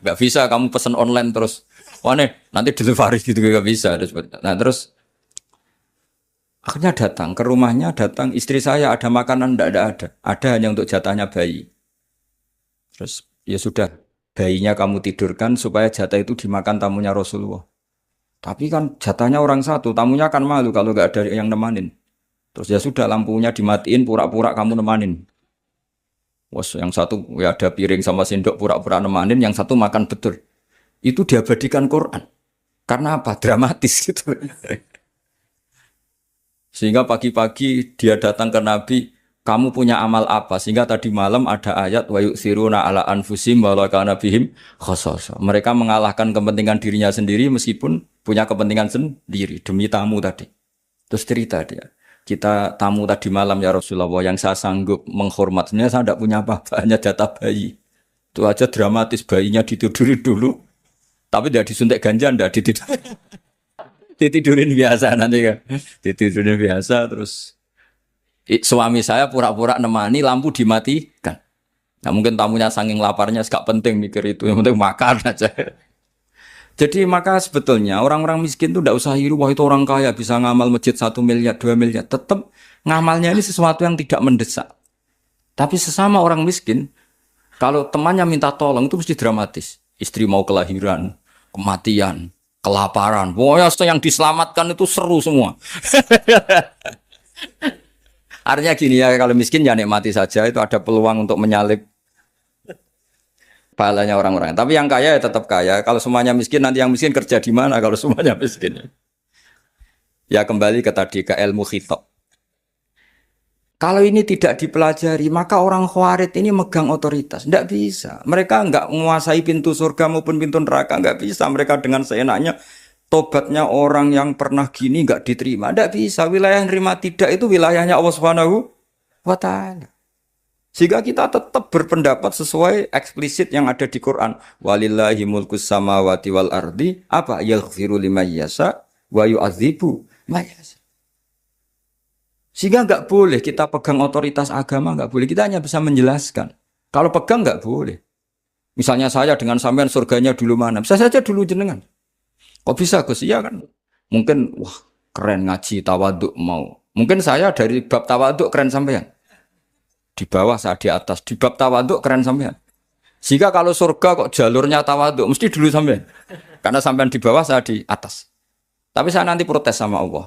Nggak bisa kamu pesan online terus. Wah nih nanti delivery gitu nggak bisa. Nah terus akhirnya datang ke rumahnya, datang istri saya ada makanan ada hanya untuk jatahnya bayi. Terus ya sudah bayinya kamu tidurkan supaya jatah itu dimakan tamunya Rasulullah. Tapi kan jatahnya orang satu, tamunya kan malu kalau nggak ada yang nemanin. Terus ya sudah lampunya dimatiin, pura-pura kamu nemanin. Wos yang satu ya ada piring sama sendok pura-pura nemanin, yang satu makan betul. Itu diabadikan Quran. Karena apa? Dramatis gitu. Sehingga pagi-pagi dia datang ke Nabi, kamu punya amal apa? Sehingga tadi malam ada ayat wa yu'thiruna ala anfusihim walau kana bihim khassas. Mereka mengalahkan kepentingan dirinya sendiri meskipun punya kepentingan sendiri demi tamu tadi. Terus cerita dia, kita tamu tadi malam ya Rasulullah yang saya sanggup menghormat. Sebenarnya saya tidak punya apa-apa, hanya jatah bayi. Itu aja dramatis, bayinya ditidurin dulu. Tapi tidak disuntik ganja, tidak ditidurin. Ditidurin biasa nanti kan. Ditidurin biasa terus suami saya pura-pura nemani lampu dimatikan. Nah mungkin tamunya saking laparnya gak penting mikir itu, yang penting makan aja. Jadi maka sebetulnya orang-orang miskin itu tidak usah iri, wah itu orang kaya bisa ngamal masjid 1 miliar, 2 miliar. Tetap ngamalnya ini sesuatu yang tidak mendesak. Tapi sesama orang miskin, kalau temannya minta tolong itu mesti dramatis. Istri mau kelahiran, kematian, kelaparan. Pokoknya yang diselamatkan itu seru semua. Artinya gini ya, kalau miskin ya nikmati saja, itu ada peluang untuk menyalip. pahalanya orang-orang. Tapi yang kaya ya tetap kaya. Kalau semuanya miskin, nanti yang miskin kerja di mana kalau semuanya miskin? Ya kembali ke tadi, ke ilmu khitab. Kalau ini tidak dipelajari, maka orang khawarid ini megang otoritas. Tidak bisa. Mereka nggak menguasai pintu surga maupun pintu neraka. Nggak bisa. Mereka dengan seenaknya, tobatnya orang yang pernah gini nggak diterima. Tidak bisa. Wilayah yang nerima tidak itu wilayahnya Allah Subhanahu wa Ta'ala. Sehingga kita tetap berpendapat sesuai eksplisit yang ada di Quran. Walillahi mulkus samawati wal ardi. Apa? Yaghfiru liman yasha wa yu'adzibu man yasha. Sehingga nggak boleh kita pegang otoritas agama, nggak boleh. Kita hanya bisa menjelaskan. Kalau pegang nggak boleh. Misalnya saya dengan sampean surganya dulu mana? Bisa saja dulu jenengan. Kok bisa Gus? Iya kan? Mungkin wah keren ngaji tawaduk mau. Mungkin saya dari bab tawaduk keren sampean. Di bawah saya di atas. Di bab tawaduk keren sampean. Sehingga kalau surga kok jalurnya tawaduk mesti dulu sampean. Karena sampean di bawah saya di atas. Tapi saya nanti protes sama Allah.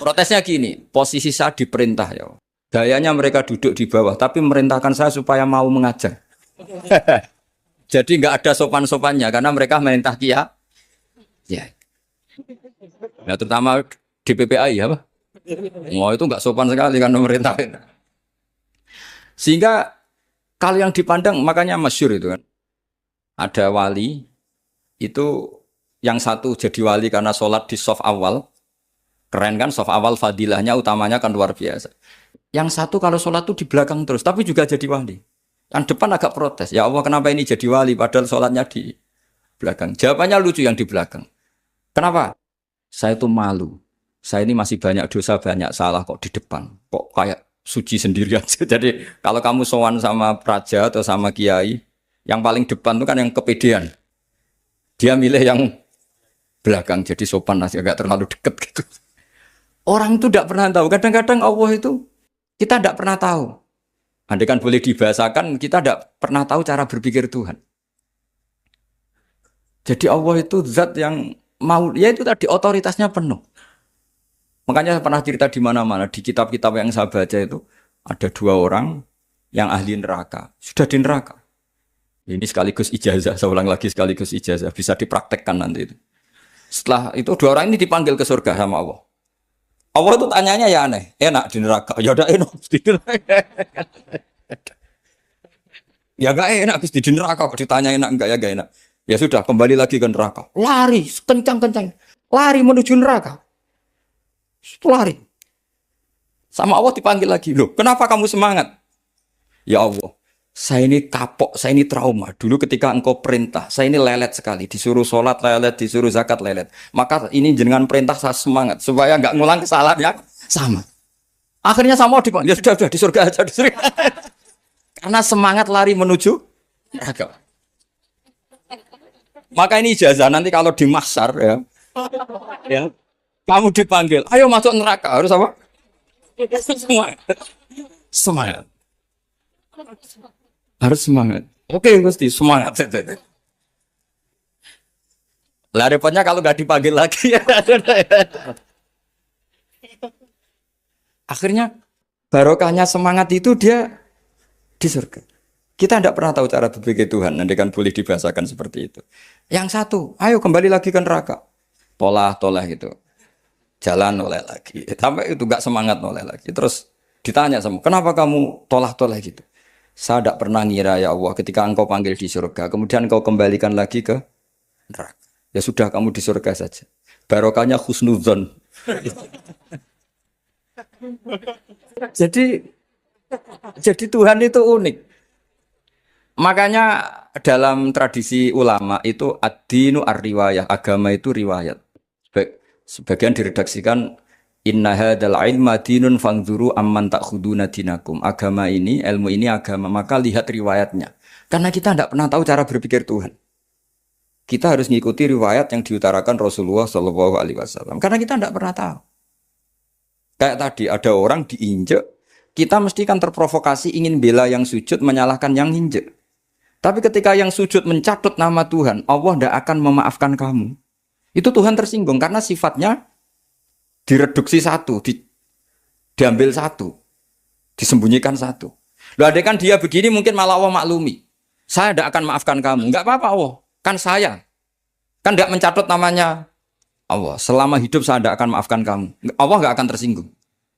Protesnya gini, posisi saya diperintah ya. Gayanya mereka duduk di bawah, tapi merintahkan saya supaya mau mengajar. Jadi nggak ada sopan-sopannya karena mereka merintah kia. Ya. Nah, terutama di PPAI ya, Pak. Oh, itu nggak sopan sekali kan pemerintah. Sehingga kalau yang dipandang makanya masyhur itu kan. Ada wali itu yang satu jadi wali karena sholat di shaf awal. Keren kan, shaf awal fadilahnya utamanya kan luar biasa. Yang satu kalau sholat tuh di belakang terus, tapi juga jadi wali. Yang depan agak protes, ya Allah kenapa ini jadi wali padahal sholatnya di belakang. Jawabannya lucu yang di belakang. Kenapa? Saya tuh malu. Saya ini masih banyak dosa, banyak salah kok di depan. Kok kayak suci sendirian. Jadi kalau kamu sowan sama praja atau sama kiai, yang paling depan tuh kan yang kepedean. Dia milih yang belakang, jadi sopan masih agak terlalu deket gitu. Orang itu tidak pernah tahu. Kadang-kadang Allah itu kita tidak pernah tahu. Andai kan boleh dibahasakan, kita tidak pernah tahu cara berpikir Tuhan. Jadi Allah itu zat yang mau, ya itu tadi otoritasnya penuh. Makanya saya pernah cerita di mana-mana di kitab-kitab yang saya baca itu ada 2 orang yang ahli neraka, sudah di neraka. Ini sekaligus ijazah, saya ulang lagi sekaligus ijazah, bisa dipraktekkan nanti itu. Setelah itu 2 orang ini dipanggil ke surga sama Allah. Allah itu tanyanya ya aneh, enak di neraka, ya udah enak di neraka. Ya gak enak di neraka, kok ditanya enak enggak ya gak enak. Ya sudah kembali lagi ke neraka, lari kencang-kencang, lari menuju neraka, lari. Sama Allah dipanggil lagi, loh kenapa kamu semangat? Ya Allah, saya ini kapok, saya ini trauma. Dulu ketika engkau perintah, saya ini lelet sekali. Disuruh sholat lelet, disuruh zakat lelet. Maka ini jenengan perintah saya semangat. Supaya nggak ngulang kesalahan yang sama. Akhirnya sama dipanggil, ya sudah, di surga aja. Di surga. Karena semangat lari menuju neraka. Maka ini ijazah, nanti kalau di mahsyar ya, kamu dipanggil, ayo masuk neraka. Harus apa? Semangat. Semangat. Harus semangat. Oke, Gusti, semangat. Lah repotnya kalau nggak dipanggil lagi. Akhirnya barokahnya semangat itu dia di surga. Kita tidak pernah tahu cara berpikir Tuhan. Nanti kan boleh dibahasakan seperti itu. Yang satu, ayo kembali lagi ke neraka. Tolah gitu. Jalan noleh lagi. Sampai itu nggak semangat noleh lagi. Terus ditanya sama, kenapa kamu tolah gitu? Saya tidak pernah ngira ya Allah ketika engkau panggil di surga, kemudian engkau kembalikan lagi ke neraka. Ya sudah kamu di surga saja. Barokahnya husnudzon. jadi Tuhan itu unik. Makanya dalam tradisi ulama itu ad-dinu ar-riwayah, agama itu riwayat. Sebagian diredaksikan inna hadzal ilma dinun fanzuru amman ta'khuduna dinakum. Agama ini, ilmu ini agama, maka lihat riwayatnya. Karena kita tidak pernah tahu cara berpikir Tuhan. Kita harus mengikuti riwayat yang diutarakan Rasulullah SAW. Karena kita tidak pernah tahu. Kayak tadi ada orang diinjek, kita mesti kan terprovokasi ingin bela yang sujud menyalahkan yang injek. Tapi ketika yang sujud mencatut nama Tuhan, Allah tidak akan memaafkan kamu. Itu Tuhan tersinggung karena sifatnya direduksi satu, diambil satu, disembunyikan satu. Loh ada kan dia begini mungkin malah Allah maklumi. Saya tidak akan maafkan kamu. Enggak apa-apa Allah. Kan saya. Kan tidak mencatat namanya Allah. Selama hidup saya tidak akan maafkan kamu. Allah nggak akan tersinggung.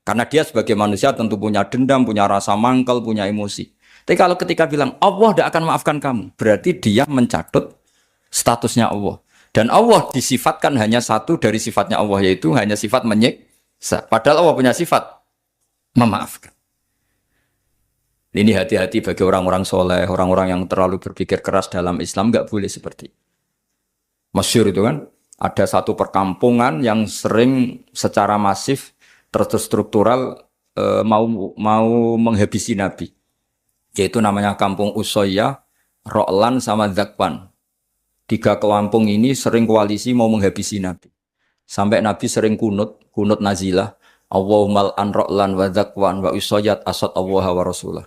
Karena dia sebagai manusia tentu punya dendam, punya rasa mangkal, punya emosi. Tapi kalau ketika bilang Allah tidak akan maafkan kamu, berarti dia mencatut statusnya Allah. Dan Allah disifatkan hanya satu dari sifatnya Allah, yaitu hanya sifat menyiksa. Padahal Allah punya sifat memaafkan. Ini hati-hati bagi orang-orang soleh, orang-orang yang terlalu berpikir keras dalam Islam, nggak boleh seperti itu. Masyhur itu kan, ada satu perkampungan yang sering secara masif terstruktural mau menghabisi Nabi, yaitu namanya kampung Usoyyah, Ro'lan sama Zakwan. 3 kampung ini sering koalisi mau menghabisi Nabi. Sampai Nabi sering kunut nazilah, Allahumma an Ro'lan wa Zakwan wa Usoyyat asad Allah wa Rasulah.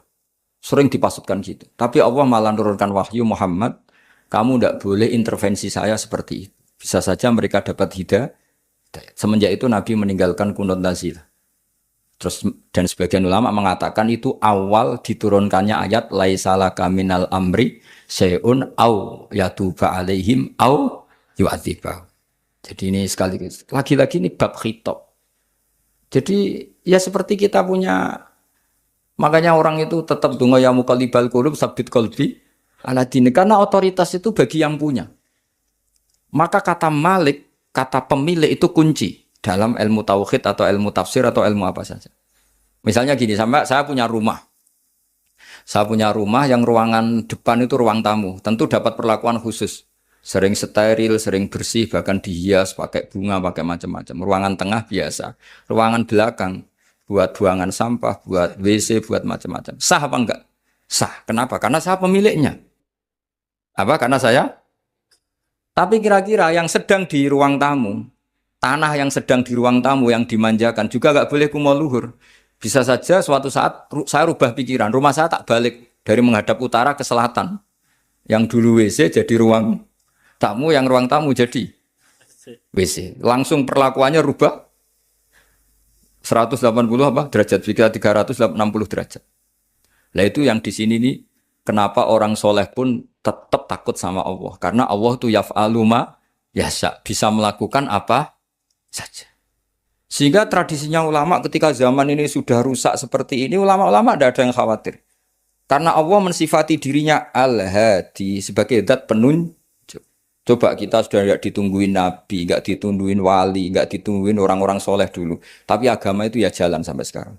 Sering dipasutkan gitu. Tapi Allah malah turunkan wahyu, Muhammad, kamu tidak boleh intervensi saya seperti itu. Bisa saja mereka dapat hidayah. Semenjak itu Nabi meninggalkan kunut nazilah. Terus dan sebagian ulama mengatakan itu awal diturunkannya ayat laisalaka minal amri syai'un au yatuba alaihim au yu'adzibah. Jadi ini sekali lagi-lagi ini bab khitab. Jadi ya seperti kita punya, makanya orang itu tetap donga ya muqallibal qulub sabit qalbi ala dini, karena otoritas itu bagi yang punya. Maka kata malik, kata pemilik itu kunci dalam ilmu tauhid atau ilmu tafsir atau ilmu apa saja. Misalnya gini, sampai saya punya rumah. Saya punya rumah yang ruangan depan itu ruang tamu, tentu dapat perlakuan khusus. Sering steril, sering bersih, bahkan dihias pakai bunga, pakai macam-macam. Ruangan tengah biasa. Ruangan belakang buat buangan sampah, buat WC, buat macam-macam. Sah apa enggak? Sah. Kenapa? Karena saya pemiliknya. Apa? Karena saya? Tapi kira-kira yang sedang di ruang tamu, tanah yang sedang di ruang tamu yang dimanjakan juga enggak boleh kumo luhur. Bisa saja suatu saat saya rubah pikiran, rumah saya tak balik dari menghadap utara ke selatan. Yang dulu WC jadi ruang tamu, yang ruang tamu jadi WC. Langsung perlakuannya rubah 180 apa derajat, jika 360 derajat. Nah itu yang di sini nih, kenapa orang soleh pun tetap takut sama Allah. Karena Allah itu yaf'alu ma yasha, bisa melakukan apa saja. Sehingga tradisinya ulama ketika zaman ini sudah rusak seperti ini, ulama-ulama tidak ada yang khawatir. Karena Allah mensifati dirinya Al-Hadi sebagai zat penunjuk. Coba kita sudah tidak ditungguin Nabi, nggak ditungguin wali, nggak ditungguin orang-orang soleh dulu. Tapi agama itu ya jalan sampai sekarang.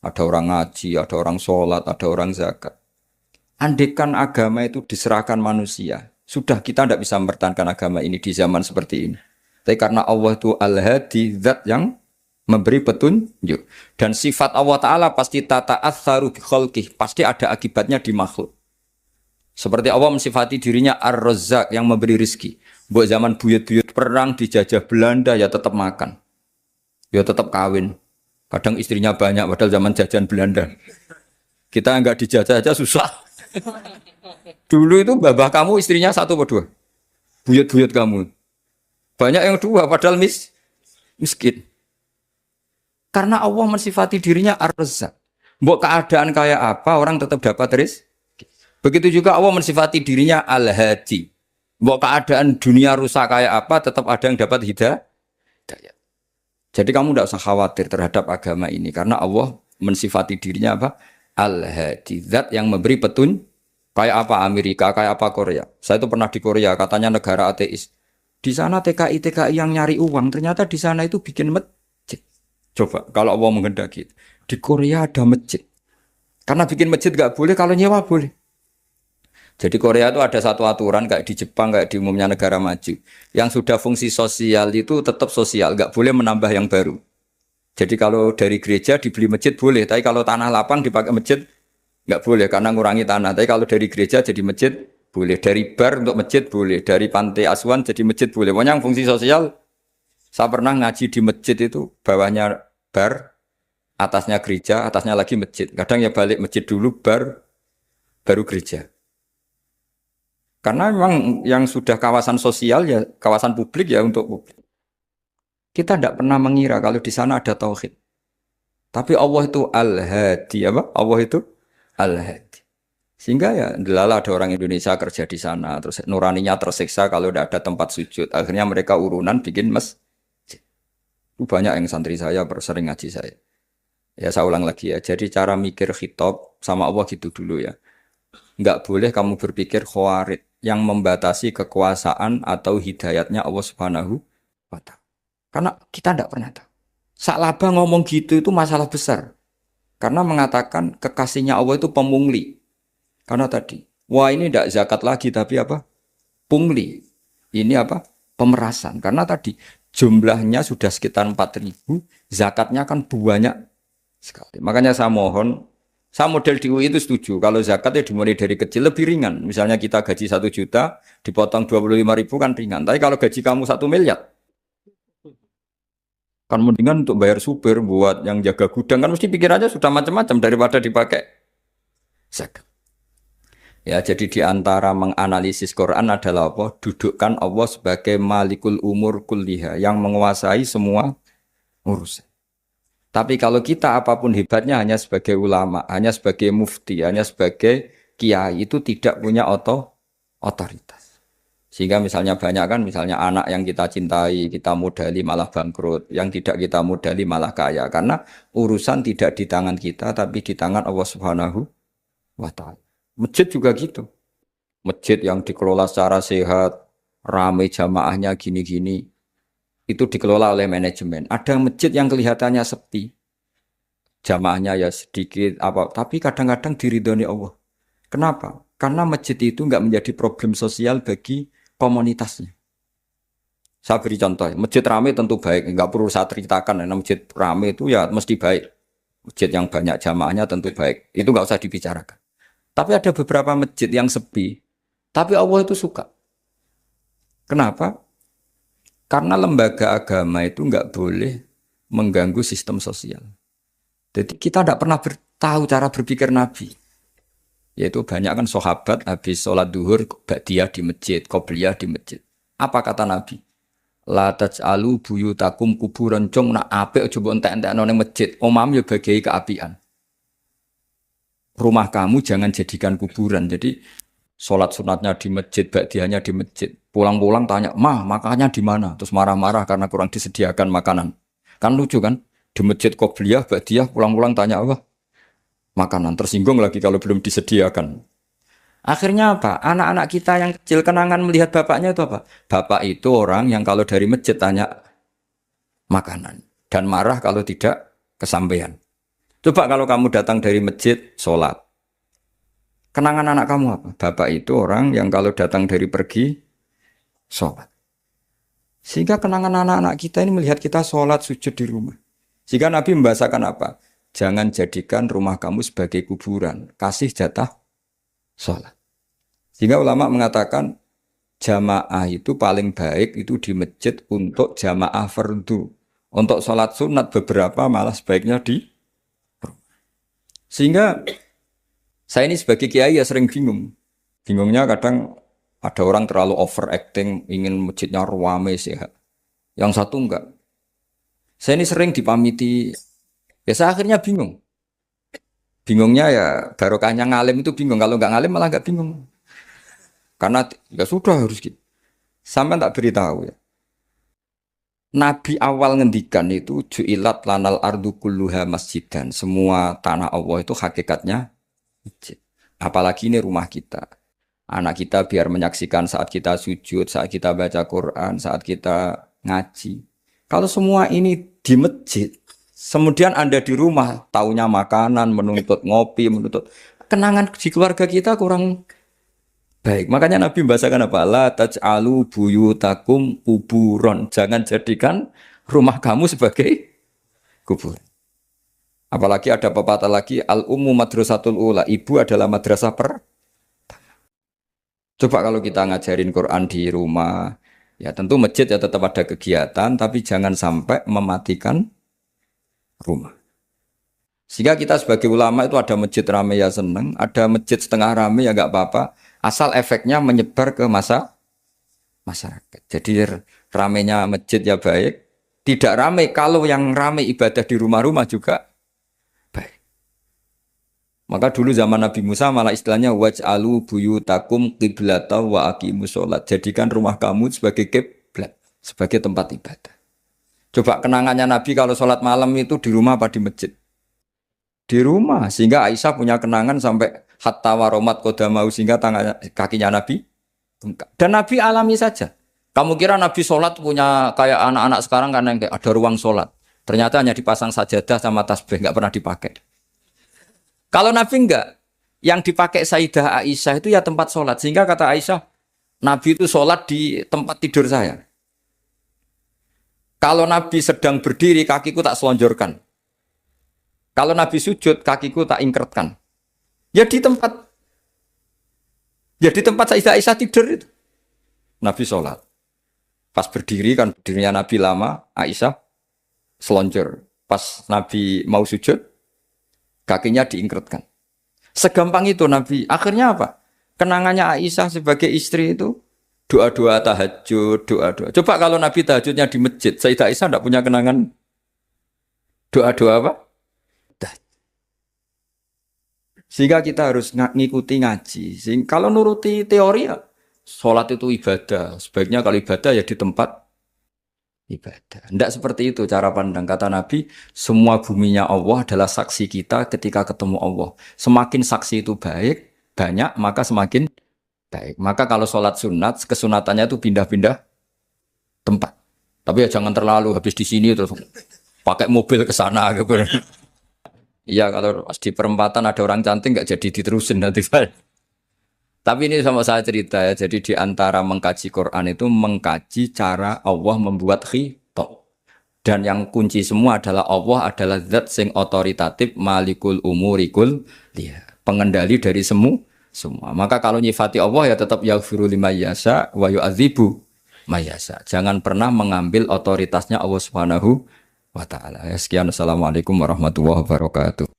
Ada orang ngaji, ada orang sholat, ada orang zakat. Andaikan agama itu diserahkan manusia, sudah kita tidak bisa mempertahankan agama ini di zaman seperti ini. Tapi karena Allah itu Al-Hadi, zat yang memberi petunjuk, dan sifat Allah Ta'ala pasti tata'atsaru bi khalqih, pasti ada akibatnya di makhluk. Seperti Allah mensifati dirinya Ar-Razzaq, yang memberi rizki. Buat zaman buyut-buyut perang dijajah Belanda ya tetap makan, ya tetap kawin. Kadang istrinya banyak padahal zaman jajan Belanda. Kita enggak dijajah aja susah. Dulu itu babah kamu istrinya 1 atau 2, buyut-buyut kamu banyak yang 2 padahal miskin. Karena Allah mensifati dirinya Ar-Razzaq. Mbok keadaan kayak apa, orang tetap dapat rezeki. Begitu juga Allah mensifati dirinya Al-Hadi. Mbok keadaan dunia rusak kayak apa, tetap ada yang dapat hidayah. Jadi kamu tidak usah khawatir terhadap agama ini. Karena Allah mensifati dirinya apa? Al-Hadi. Zat yang memberi petunjuk. Kayak apa Amerika, kayak apa Korea. Saya itu pernah di Korea, katanya negara ateis. Di sana TKI yang nyari uang, ternyata di sana itu bikin masjid. Coba, kalau Allah menghendaki, di Korea ada masjid. Karena bikin masjid gak boleh, kalau nyewa boleh. Jadi Korea itu ada satu aturan, kayak di Jepang, kayak di umumnya negara maju. Yang sudah fungsi sosial itu tetap sosial, gak boleh menambah yang baru. Jadi kalau dari gereja dibeli masjid boleh, tapi kalau tanah lapang dipakai masjid, gak boleh, karena ngurangi tanah. Tapi kalau dari gereja jadi masjid, boleh. Dari bar untuk masjid boleh. Dari pantai asuhan jadi masjid boleh. Pokoknya yang fungsi sosial. Saya pernah ngaji di masjid itu, bawahnya bar, atasnya gereja, atasnya lagi masjid. Kadang ya balik masjid dulu, bar, baru gereja. Karena memang yang sudah kawasan sosial ya, kawasan publik ya untuk publik. Kita tidak pernah mengira kalau di sana ada tauhid. Tapi Allah itu Al-Hadi, apa? Allah itu Al-Hadi. Sehingga ya delala ada orang Indonesia kerja di sana, terus nuraninya tersiksa kalau tidak ada tempat sujud. Akhirnya mereka urunan bikin masjid. Itu banyak yang santri saya sering ngaji saya. Ya saya ulang lagi ya. Jadi cara mikir khitab sama Allah gitu dulu ya. Enggak boleh kamu berpikir khawarid yang membatasi kekuasaan atau hidayatnya Allah Subhanahu wa Ta'ala. Karena kita tidak pernah tahu. Sa'labah ngomong gitu itu masalah besar. Karena mengatakan kekasihnya Allah itu pemungli. Karena tadi, wah ini tidak zakat lagi tapi apa? Pungli. Ini apa? Pemerasan. Karena tadi jumlahnya sudah sekitar 4.000, zakatnya kan banyak sekali. Makanya saya mohon, saya model di UI itu setuju. Kalau zakatnya dimulai dari kecil lebih ringan. Misalnya kita gaji 1 juta, dipotong 25.000 kan ringan. Tapi kalau gaji kamu 1 miliar, kan mendingan untuk bayar supir buat yang jaga gudang kan mesti pikir aja sudah macam-macam daripada dipakai zakat. Ya, jadi di antara menganalisis Quran adalah apa? Dudukkan Allah sebagai Malikul Umur Kulliha yang menguasai semua urusan. Tapi kalau kita apapun hebatnya hanya sebagai ulama, hanya sebagai mufti, hanya sebagai kiai itu tidak punya otoritas. Sehingga misalnya banyak kan misalnya anak yang kita cintai, kita modali malah bangkrut, yang tidak kita modali malah kaya karena urusan tidak di tangan kita tapi di tangan Allah Subhanahu wa Ta'ala. Masjid juga gitu. Masjid yang dikelola secara sehat, ramai jamaahnya gini-gini, itu dikelola oleh manajemen. Ada masjid yang kelihatannya sepi, jamaahnya ya sedikit, apa, tapi kadang-kadang diridhoni Allah. Kenapa? Karena masjid itu nggak menjadi problem sosial bagi komunitasnya. Saya beri contoh, masjid ramai tentu baik, nggak perlu saya ceritakan, karena masjid ramai itu ya mesti baik. Masjid yang banyak jamaahnya tentu baik, itu nggak usah dibicarakan. Tapi ada beberapa masjid yang sepi, tapi Allah itu suka. Kenapa? Karena lembaga agama itu nggak boleh mengganggu sistem sosial. Jadi kita tidak pernah tahu cara berpikir Nabi. Yaitu banyak kan sahabat habis sholat duhur, ba'diyah di masjid, qobliyah di masjid. Apa kata Nabi? La taj'alu buyutakum kuburan cong nak apik coba entek-entek nang masjid. Omam ya bagai keapian. Rumah kamu jangan jadikan kuburan. Jadi sholat sunatnya di masjid, ba'diyahnya di masjid. Pulang-pulang tanya, makannya di mana? Terus marah-marah karena kurang disediakan makanan. Kan lucu kan? Di masjid qobliyah, ba'diyah, pulang-pulang tanya apa? Makanan. Tersinggung lagi kalau belum disediakan. Akhirnya apa? Anak-anak kita yang kecil kenangan melihat bapaknya itu apa? Bapak itu orang yang kalau dari masjid tanya makanan. Dan marah kalau tidak kesampaian. Coba kalau kamu datang dari masjid, sholat. Kenangan anak kamu apa? Bapak itu orang yang kalau datang dari pergi, sholat. Sehingga kenangan anak-anak kita ini melihat kita sholat, sujud di rumah. Sehingga Nabi membahasakan apa? Jangan jadikan rumah kamu sebagai kuburan. Kasih jatah sholat. Sehingga ulama mengatakan, jamaah itu paling baik itu di masjid untuk jamaah fardu. Untuk sholat sunat beberapa malah sebaiknya di sehingga saya ini sebagai kiai ya sering bingung. Bingungnya kadang ada orang terlalu overacting, ingin masjidnya ruame sehat. Yang satu enggak. Saya ini sering dipamiti, ya saya akhirnya bingung. Bingungnya ya barokahnya ngalim itu bingung. Kalau enggak ngalim malah enggak bingung. Karena ya sudah harus gitu. Sampai tak beritahu ya. Nabi awal ngendikan itu ju'ilat lanal ardu kulluha masjidan. Semua tanah Allah itu hakikatnya masjid. Apalagi ini rumah kita. Anak kita biar menyaksikan saat kita sujud, saat kita baca Quran, saat kita ngaji. Kalau semua ini di masjid, kemudian Anda di rumah, taunya makanan, menuntut ngopi, menuntut kenangan di keluarga kita kurang baik. Makanya Nabi membahasakan apa? La taj'alu buyutakum kuburon. Jangan jadikan rumah kamu sebagai kubur. Apalagi ada pepatah lagi, al-ummu madrasatul ula. Ibu adalah madrasah Coba kalau kita ngajarin Quran di rumah, ya tentu masjid ya tetap ada kegiatan, tapi jangan sampai mematikan rumah. Sehingga kita sebagai ulama itu ada masjid rame ya seneng, ada masjid setengah rame ya nggak apa-apa, asal efeknya menyebar ke masyarakat. Jadi ramenya masjid ya baik, tidak rame kalau yang rame ibadah di rumah-rumah juga baik. Maka dulu zaman Nabi Musa malah istilahnya waj'alu buyutakum qiblata wa aqimus sholat. Jadikan rumah kamu sebagai kiblat, sebagai tempat ibadah. Coba kenangannya Nabi kalau sholat malam itu di rumah apa di masjid? Di rumah. Sehingga Aisyah punya kenangan sampai hatta waromat kodamau sehingga tangannya, kakinya Nabi bengkak. Dan Nabi alami saja. Kamu kira Nabi sholat punya kayak anak-anak sekarang kan yang kayak ada ruang sholat. Ternyata hanya dipasang sajadah sama tasbih, nggak pernah dipakai. Kalau Nabi enggak, yang dipakai Sayyidah Aisyah itu ya tempat sholat. Sehingga kata Aisyah, Nabi itu sholat di tempat tidur saya. Kalau Nabi sedang berdiri, kakiku tak selonjorkan. Kalau Nabi sujud, kakiku tak ingkertkan. Ya di tempat Sayyidah Aisyah tidur itu. Nabi sholat. Pas berdiri kan berdirinya Nabi lama, Aisyah selonjor. Pas Nabi mau sujud, kakinya diingkertkan. Segampang itu Nabi. Akhirnya apa? Kenangannya Aisyah sebagai istri itu doa-doa tahajud, doa-doa. Coba kalau Nabi tahajudnya di masjid, Sayyidah Aisyah tidak punya kenangan doa-doa apa? Sehingga kita harus ngikuti ngaji. Sehingga kalau nuruti teori ya, sholat itu ibadah. Sebaiknya kalau ibadah ya di tempat ibadah. Tidak seperti itu cara pandang. Kata Nabi, semua buminya Allah adalah saksi kita ketika ketemu Allah. Semakin saksi itu baik, banyak, maka semakin baik. Maka kalau sholat sunat, kesunatannya itu pindah-pindah tempat. Tapi ya jangan terlalu habis di sini terus pakai mobil ke sana. Gitu. Iya kalau di perempatan ada orang cantik nggak jadi diterusin nanti. Tapi ini sama saya cerita ya. Jadi di antara mengkaji Quran itu mengkaji cara Allah membuat khitab. Dan yang kunci semua adalah Allah adalah zat sing otoritatif malikul umurikul dia pengendali dari semua. Maka kalau nyifati Allah ya tetap yaghfiru liman yasha wa yu'adzibu mayasa. Jangan pernah mengambil otoritasnya Allah Subhanahu wa taala. Sekian, assalamualaikum warahmatullahi wabarakatuh.